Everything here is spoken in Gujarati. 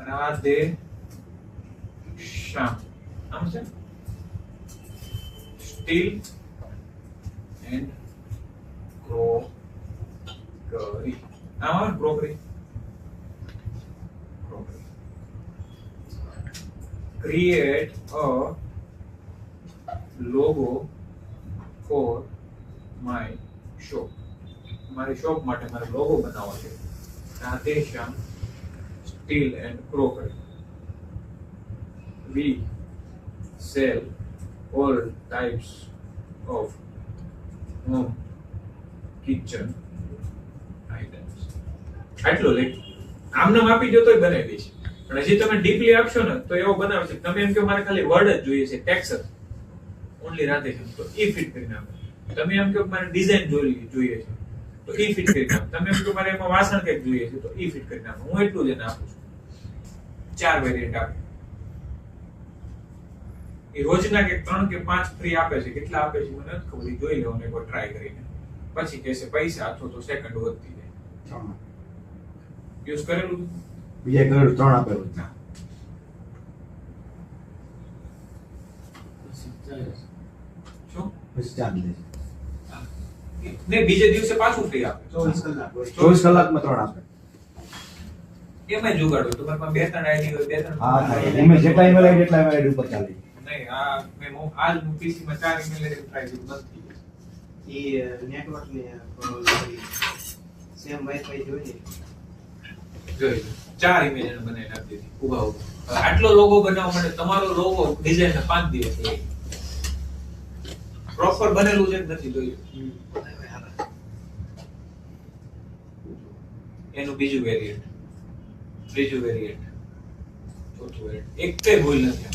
રાધેશ્યામ આમ છે સ્ટીલ એન્ડ ક્રોકરી આમાં crockery create a logo for my shop મારી શોપ માટે મારે લોગો બનાવવો છે Radheshyam steel and crockery we sell all types of home kitchen items આટલું લખ્યું આમને આપી દો તોય બનાવી દઈશ પણ હજી તમે ડીપલી આપશો ને તો એવો બનાવશે તમે એમ કે મારે ખાલી વર્ડ જ જોઈએ છે ટેક્સચર ઓન્લી રાધેશ્યામ તો ઈ ફિટ કરી નાખો તમે એમ કે મારે ડિઝાઇન જોઈએ છે તો ઈ ફિટ કરી નાખો તમે એમ કે મારે એમાં વાસણ કંઈક જોઈએ છે તો ઈ ફિટ કરી નાખો હું એટલું જ એને આપું છું 4 વેરિયન્ટ આપું એ રોજના કે 3 કે 5 ફ્રી આપે છે કેટલા આપે છે મને નથી ખબર જોઈ લેવાનું એકવાર ટ્રાય કરીને પછી કહેશે પૈસા અથવા તો સેકન્ડ વધતી જાય યુઝ કરેલું બીજા કલર 3 આપેલું છે શું પછી ચાર્જ લે છે ને બીજે દિવસે પાછું ફ્રી આપે 24 કલાકમાં 3 આપે એમાં જુગાડો તમારે પાસે 2-3 આઈડી હોય 2-3 હા એમે જેટલા ઈમેલ આઈડી એટલા ઈમેલ આઈડી ઉપર ચાલે નહીં આ મેં આજ હું પીસી માં 4 ઈમેલ આઈડી ટ્રાય કર્યું નથી એ નેટવર્ક ને સેમ વાઈફાઈ જોઈએ જોઈ 4 ઇમેજ એને બનાવીને આપી દીધી ઉભા ઉભા આટલો લોગો બનાવવા માટે તમારો લોગો ડિઝાઇન ને 5 દિવસ લાગે પ્રોપર બનેલું છે કે નથી જોયું એનું બીજું વેરિયન્ટ ત્રીજું વેરિયન્ટ ચોથું વેરિયન્ટ એક ભૂલ નથી